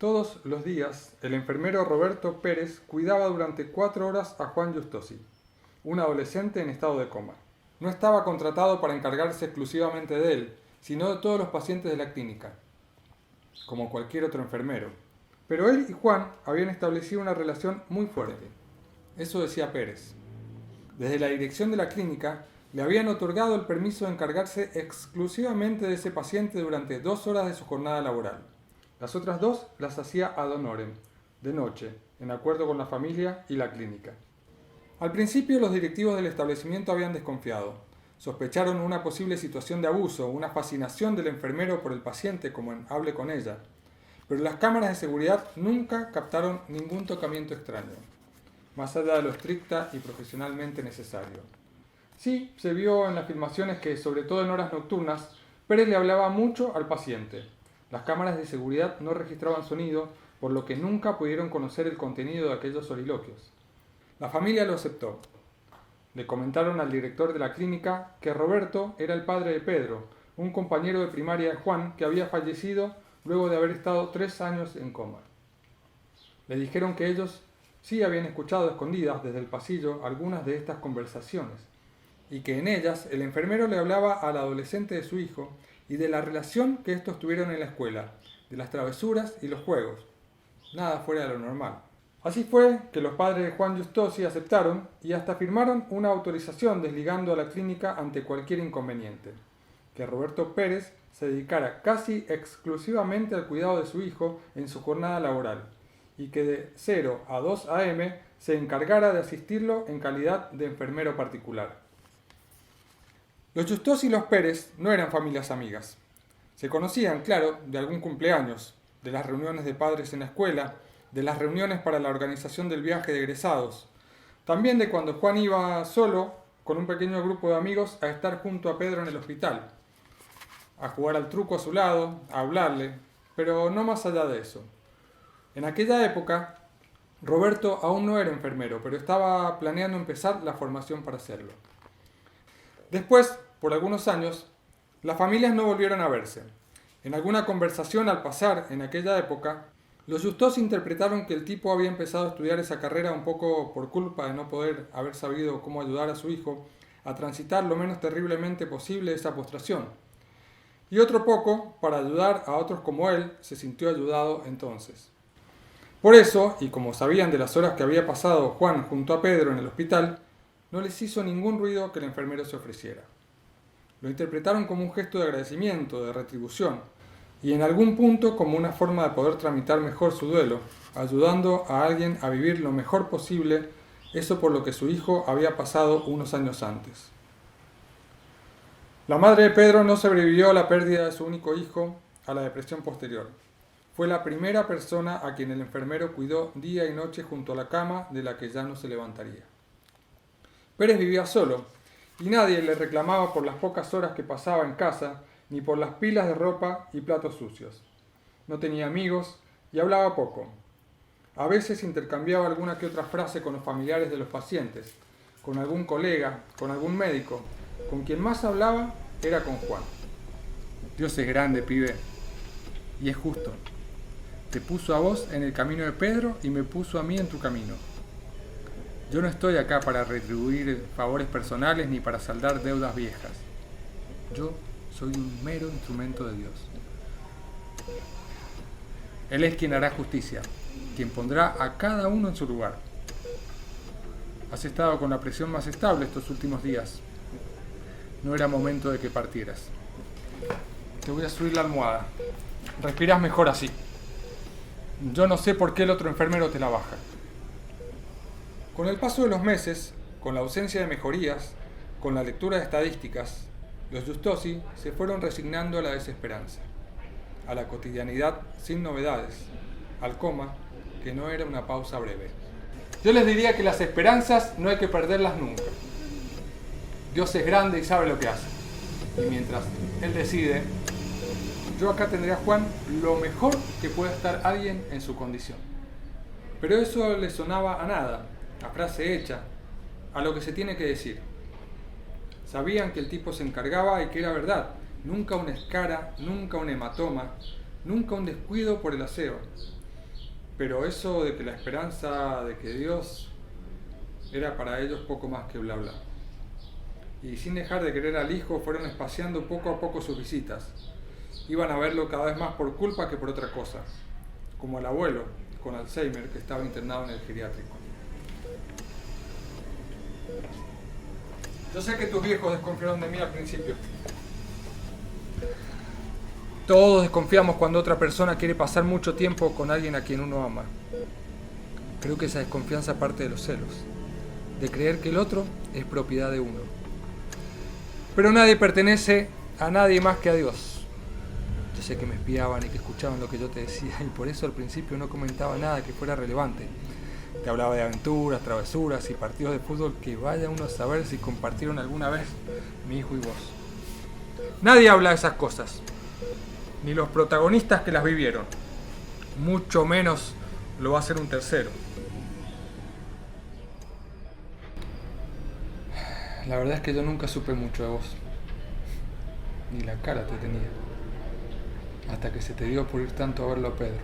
Todos los días, el enfermero Roberto Pérez cuidaba durante 4 horas a Juan Giustosi, un adolescente en estado de coma. No estaba contratado para encargarse exclusivamente de él, sino de todos los pacientes de la clínica, como cualquier otro enfermero. Pero él y Juan habían establecido una relación muy fuerte. Eso decía Pérez. Desde la dirección de la clínica le habían otorgado el permiso de encargarse exclusivamente de ese paciente durante 2 horas de su jornada laboral. Las otras 2 las hacía ad honorem, de noche, en acuerdo con la familia y la clínica. Al principio los directivos del establecimiento habían desconfiado. Sospecharon una posible situación de abuso, una fascinación del enfermero por el paciente como en Hable con ella. Pero las cámaras de seguridad nunca captaron ningún tocamiento extraño, más allá de lo estricta y profesionalmente necesario. Sí, se vio en las filmaciones que, sobre todo en horas nocturnas, Pérez le hablaba mucho al paciente. Las cámaras de seguridad no registraban sonido, por lo que nunca pudieron conocer el contenido de aquellos soliloquios. La familia lo aceptó. Le comentaron al director de la clínica que Roberto era el padre de Pedro, un compañero de primaria de Juan que había fallecido luego de haber estado 3 años en coma. Le dijeron que ellos sí habían escuchado a escondidas desde el pasillo algunas de estas conversaciones, y que en ellas el enfermero le hablaba al adolescente de su hijo y de la relación que estos tuvieron en la escuela, de las travesuras y los juegos. Nada fuera de lo normal. Así fue que los padres de Juan Giustosi aceptaron y hasta firmaron una autorización desligando a la clínica ante cualquier inconveniente. Que Roberto Pérez se dedicara casi exclusivamente al cuidado de su hijo en su jornada laboral y que de 0 a 2 a.m. se encargara de asistirlo en calidad de enfermero particular. Los Giustosi y los Pérez no eran familias amigas. Se conocían, claro, de algún cumpleaños, de las reuniones de padres en la escuela, de las reuniones para la organización del viaje de egresados, también de cuando Juan iba solo, con un pequeño grupo de amigos, a estar junto a Pedro en el hospital, a jugar al truco a su lado, a hablarle, pero no más allá de eso. En aquella época, Roberto aún no era enfermero, pero estaba planeando empezar la formación para hacerlo. Después, por algunos años, las familias no volvieron a verse. En alguna conversación al pasar en aquella época, los Giustosi interpretaron que el tipo había empezado a estudiar esa carrera un poco por culpa de no poder haber sabido cómo ayudar a su hijo a transitar lo menos terriblemente posible esa postración. Y otro poco, para ayudar a otros como él, se sintió ayudado entonces. Por eso, y como sabían de las horas que había pasado Juan junto a Pedro en el hospital, no les hizo ningún ruido que el enfermero se ofreciera. Lo interpretaron como un gesto de agradecimiento, de retribución, y en algún punto como una forma de poder tramitar mejor su duelo, ayudando a alguien a vivir lo mejor posible eso por lo que su hijo había pasado unos años antes. La madre de Pedro no sobrevivió a la pérdida de su único hijo, a la depresión posterior. Fue la primera persona a quien el enfermero cuidó día y noche junto a la cama de la que ya no se levantaría. Pérez vivía solo, y nadie le reclamaba por las pocas horas que pasaba en casa, ni por las pilas de ropa y platos sucios. No tenía amigos y hablaba poco. A veces intercambiaba alguna que otra frase con los familiares de los pacientes, con algún colega, con algún médico. Con quien más hablaba era con Juan. Dios es grande, pibe, y es justo. Te puso a vos en el camino de Pedro y me puso a mí en tu camino. Yo no estoy acá para retribuir favores personales ni para saldar deudas viejas. Yo soy un mero instrumento de Dios. Él es quien hará justicia, quien pondrá a cada uno en su lugar. Has estado con la presión más estable estos últimos días. No era momento de que partieras. Te voy a subir la almohada. Respirás mejor así. Yo no sé por qué el otro enfermero te la baja. Con el paso de los meses, con la ausencia de mejorías, con la lectura de estadísticas, los Giustosi se fueron resignando a la desesperanza, a la cotidianidad sin novedades, al coma, que no era una pausa breve. Yo les diría que las esperanzas no hay que perderlas nunca. Dios es grande y sabe lo que hace. Y mientras Él decide, yo acá tendré a Juan lo mejor que pueda estar alguien en su condición. Pero eso le sonaba a nada, a frase hecha, a lo que se tiene que decir. Sabían que el tipo se encargaba y que era verdad. Nunca una escara, nunca un hematoma, nunca un descuido por el aseo. pero eso de que la esperanza de que Dios era para ellos poco más que bla bla. Y sin dejar de querer al hijo, fueron espaciando poco a poco sus visitas. Iban a verlo cada vez más por culpa que por otra cosa, como al abuelo, con Alzheimer, que estaba internado en el geriátrico. Yo sé que tus viejos desconfiaron de mí al principio. Todos desconfiamos cuando otra persona quiere pasar mucho tiempo con alguien a quien uno ama. Creo que esa desconfianza parte de los celos, de creer que el otro es propiedad de uno. Pero nadie pertenece a nadie más que a Dios. Yo sé que me espiaban y que escuchaban lo que yo te decía, y por eso al principio no comentaba nada que fuera relevante. Te hablaba de aventuras, travesuras y partidos de fútbol que vaya uno a saber si compartieron alguna vez mi hijo y vos. Nadie habla de esas cosas, ni los protagonistas que las vivieron. Mucho menos lo va a hacer un tercero. La verdad es que yo nunca supe mucho de vos. Ni la cara te tenía. Hasta que se te dio por ir tanto a verlo a Pedro.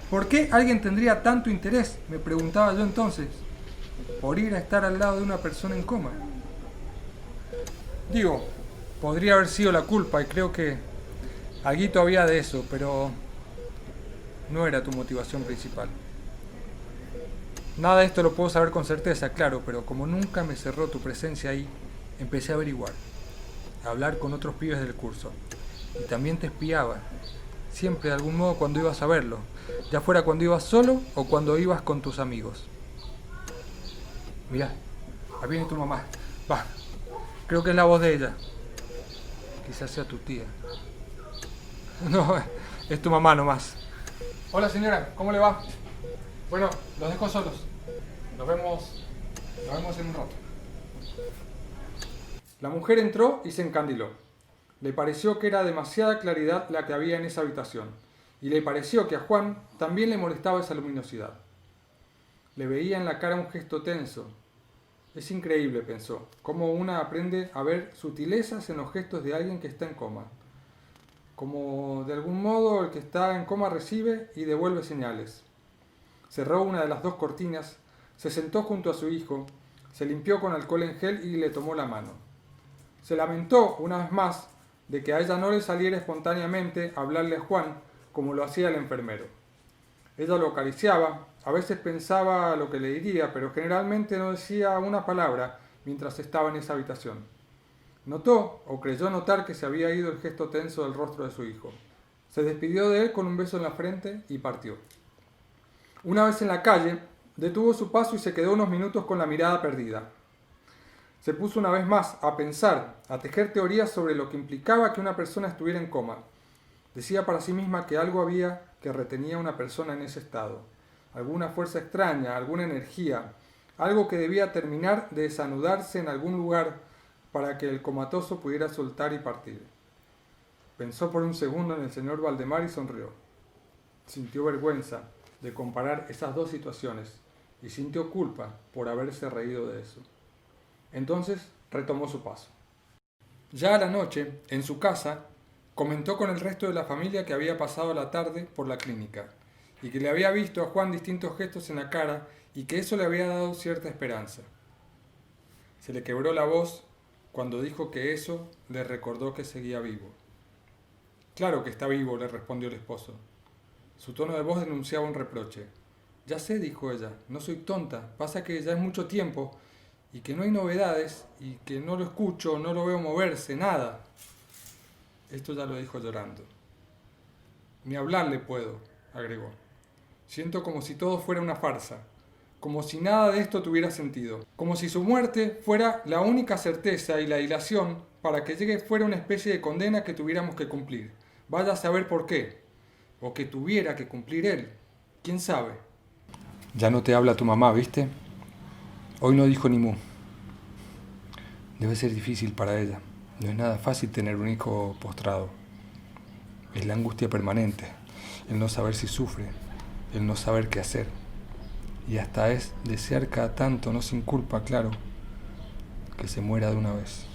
¿Por qué alguien tendría tanto interés? Me preguntaba yo entonces. Por ir a estar al lado de una persona en coma. Digo, podría haber sido la culpa y creo que alguito había de eso, pero no era tu motivación principal. Nada de esto lo puedo saber con certeza, claro, pero como nunca me cerró tu presencia ahí, empecé a averiguar, a hablar con otros pibes del curso. Y también te espiaba, siempre de algún modo cuando ibas a verlo, ya fuera cuando ibas solo o cuando ibas con tus amigos. Mirá, ahí viene tu mamá. Va, creo que es la voz de ella. Quizás sea tu tía. No, es tu mamá nomás. Hola señora, ¿cómo le va? Bueno, los dejo solos. Nos vemos en un rato. La mujer entró y se encandiló. Le pareció que era demasiada claridad la que había en esa habitación, y le pareció que a Juan también le molestaba esa luminosidad. Le veía en la cara un gesto tenso. Es increíble, pensó, cómo una aprende a ver sutilezas en los gestos de alguien que está en coma. Como de algún modo el que está en coma recibe y devuelve señales. Cerró una de las dos cortinas, se sentó junto a su hijo, se limpió con alcohol en gel y le tomó la mano. Se lamentó, una vez más, de que a ella no le saliera espontáneamente hablarle a Juan como lo hacía el enfermero. Ella lo acariciaba, a veces pensaba lo que le diría, pero generalmente no decía una palabra mientras estaba en esa habitación. Notó, o creyó notar, que se había ido el gesto tenso del rostro de su hijo. Se despidió de él con un beso en la frente y partió. Una vez en la calle, detuvo su paso y se quedó unos minutos con la mirada perdida. Se puso una vez más a pensar, a tejer teorías sobre lo que implicaba que una persona estuviera en coma. Decía para sí misma que algo había que retenía a una persona en ese estado. Alguna fuerza extraña, alguna energía, algo que debía terminar de desanudarse en algún lugar para que el comatoso pudiera soltar y partir. Pensó por un segundo en el señor Valdemar y sonrió. Sintió vergüenza de comparar esas dos situaciones y sintió culpa por haberse reído de eso. Entonces retomó su paso. Ya a la noche, en su casa, comentó con el resto de la familia que había pasado la tarde por la clínica y que le había visto a Juan distintos gestos en la cara y que eso le había dado cierta esperanza. Se le quebró la voz cuando dijo que eso le recordó que seguía vivo. Claro que está vivo, le respondió el esposo. Su tono de voz denunciaba un reproche. Ya sé, dijo ella, no soy tonta, pasa que ya es mucho tiempo y que no hay novedades y que no lo escucho, no lo veo moverse, nada. Esto ya lo dijo llorando. Ni hablarle puedo, agregó. Siento como si todo fuera una farsa, como si nada de esto tuviera sentido, como si su muerte fuera la única certeza y la dilación para que llegue fuera una especie de condena que tuviéramos que cumplir. Vaya a saber por qué, o que tuviera que cumplir él, quién sabe. Ya no te habla tu mamá, ¿viste? Hoy no dijo ni mu. Debe ser difícil para ella. No es nada fácil tener un hijo postrado. Es la angustia permanente, el no saber si sufre, el no saber qué hacer. Y hasta es desear cada tanto, no sin culpa, claro, que se muera de una vez.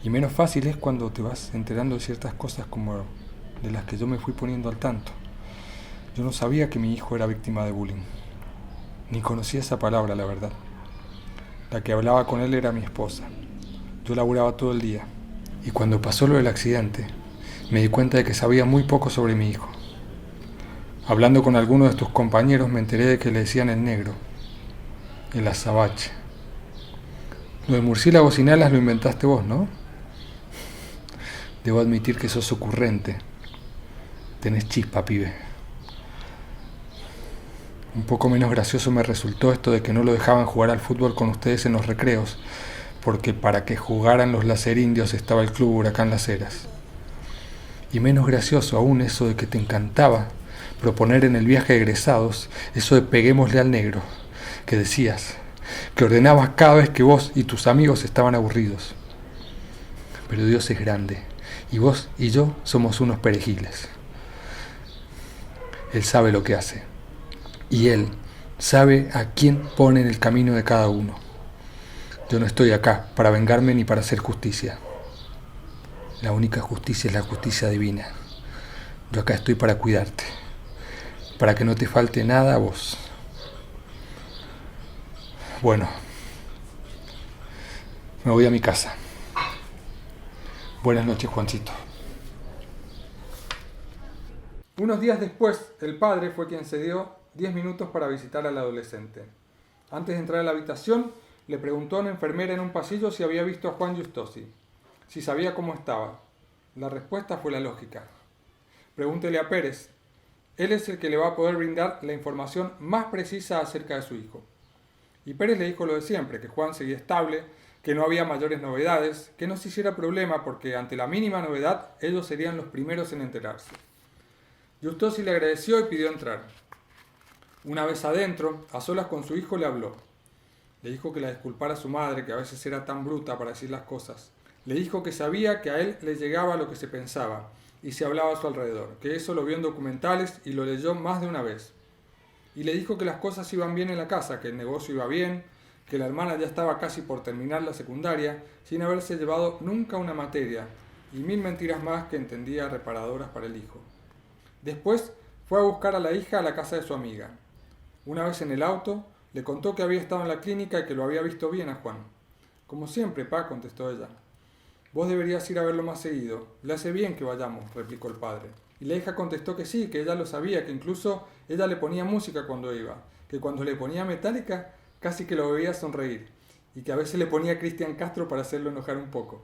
Y menos fácil es cuando te vas enterando de ciertas cosas como de las que yo me fui poniendo al tanto. Yo no sabía que mi hijo era víctima de bullying. Ni conocía esa palabra, la verdad. La que hablaba con él era mi esposa. Yo laburaba todo el día. Y cuando pasó lo del accidente, me di cuenta de que sabía muy poco sobre mi hijo. Hablando con algunos de tus compañeros me enteré de que le decían el negro, el azabache. Lo de murciélagos sin alas lo inventaste vos, ¿no? Debo admitir que sos ocurrente. Tenés chispa, pibe. Un poco menos gracioso me resultó esto de que no lo dejaban jugar al fútbol con ustedes en los recreos, porque para que jugaran los lacerindios estaba el Club Huracán Las Heras. Y menos gracioso aún eso de que te encantaba proponer en el viaje de egresados eso de peguémosle al negro, que decías, que ordenabas cada vez que vos y tus amigos estaban aburridos. Pero Dios es grande, y vos y yo somos unos perejiles. Él sabe lo que hace, y Él sabe a quién pone en el camino de cada uno. Yo no estoy acá para vengarme ni para hacer justicia. La única justicia es la justicia divina. Yo acá estoy para cuidarte, para que no te falte nada a vos. Bueno, me voy a mi casa. Buenas noches, Juancito. Unos días después, el padre fue quien se dio 10 minutos para visitar al adolescente. Antes de entrar a la habitación, le preguntó a una enfermera en un pasillo si había visto a Juan Giustosi, si sabía cómo estaba. La respuesta fue la lógica. Pregúntele a Pérez. Él es el que le va a poder brindar la información más precisa acerca de su hijo. Y Pérez le dijo lo de siempre, que Juan seguía estable, que no había mayores novedades, que no se hiciera problema porque ante la mínima novedad ellos serían los primeros en enterarse. Giustosi le agradeció y pidió entrar. Una vez adentro, a solas con su hijo, le habló. Le dijo que la disculpara a su madre, que a veces era tan bruta para decir las cosas. Le dijo que sabía que a él le llegaba lo que se pensaba y se hablaba a su alrededor, que eso lo vio en documentales y lo leyó más de una vez. Y le dijo que las cosas iban bien en la casa, que el negocio iba bien, que la hermana ya estaba casi por terminar la secundaria sin haberse llevado nunca una materia y 1000 mentiras más que entendía reparadoras para el hijo. Después fue a buscar a la hija a la casa de su amiga. Una vez en el auto, le contó que había estado en la clínica y que lo había visto bien a Juan. Como siempre, pa, contestó ella. Vos deberías ir a verlo más seguido. Le hace bien que vayamos, replicó el padre. Y la hija contestó que sí, que ella lo sabía, que incluso ella le ponía música cuando iba, que cuando le ponía Metallica casi que lo veía sonreír, y que a veces le ponía Cristian Castro para hacerlo enojar un poco.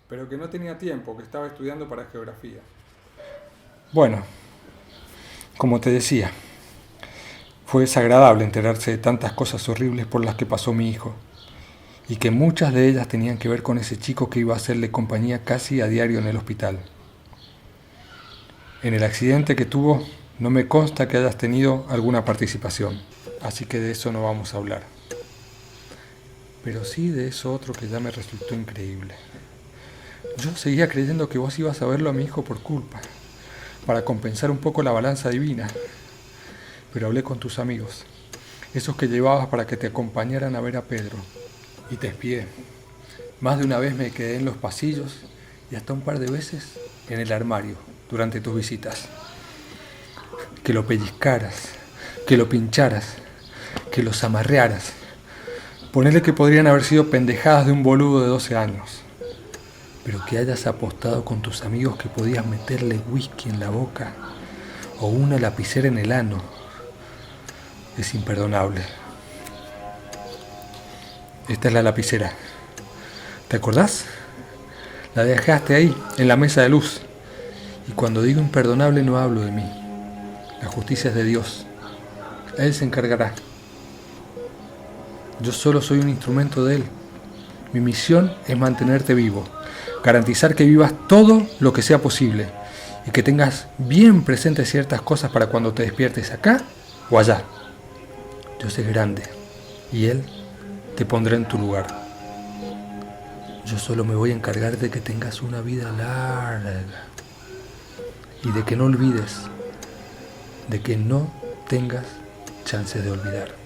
Pero que no tenía tiempo, que estaba estudiando para geografía. Bueno, como te decía, fue desagradable enterarse de tantas cosas horribles por las que pasó mi hijo, y que muchas de ellas tenían que ver con ese chico que iba a hacerle compañía casi a diario en el hospital. En el accidente que tuvo, no me consta que hayas tenido alguna participación, así que de eso no vamos a hablar. Pero sí de eso otro que ya me resultó increíble. Yo seguía creyendo que vos ibas a verlo a mi hijo por culpa, para compensar un poco la balanza divina. Pero hablé con tus amigos, esos que llevabas para que te acompañaran a ver a Pedro, y te espié. Más de una vez me quedé en los pasillos y hasta un par de veces en el armario durante tus visitas. Que lo pellizcaras, que lo pincharas, que los amarrearas. Ponele que podrían haber sido pendejadas de un boludo de 12 años. Pero que hayas apostado con tus amigos que podías meterle whisky en la boca o una lapicera en el ano, es imperdonable. Esta es la lapicera. ¿Te acordás? La dejaste ahí, en la mesa de luz. Y cuando digo imperdonable no hablo de mí. La justicia es de Dios. Él se encargará. Yo solo soy un instrumento de Él. Mi misión es mantenerte vivo, garantizar que vivas todo lo que sea posible y que tengas bien presentes ciertas cosas para cuando te despiertes acá o allá. Dios es grande y Él te pondrá en tu lugar. Yo solo me voy a encargar de que tengas una vida larga y de que no olvides, de que no tengas chances de olvidar.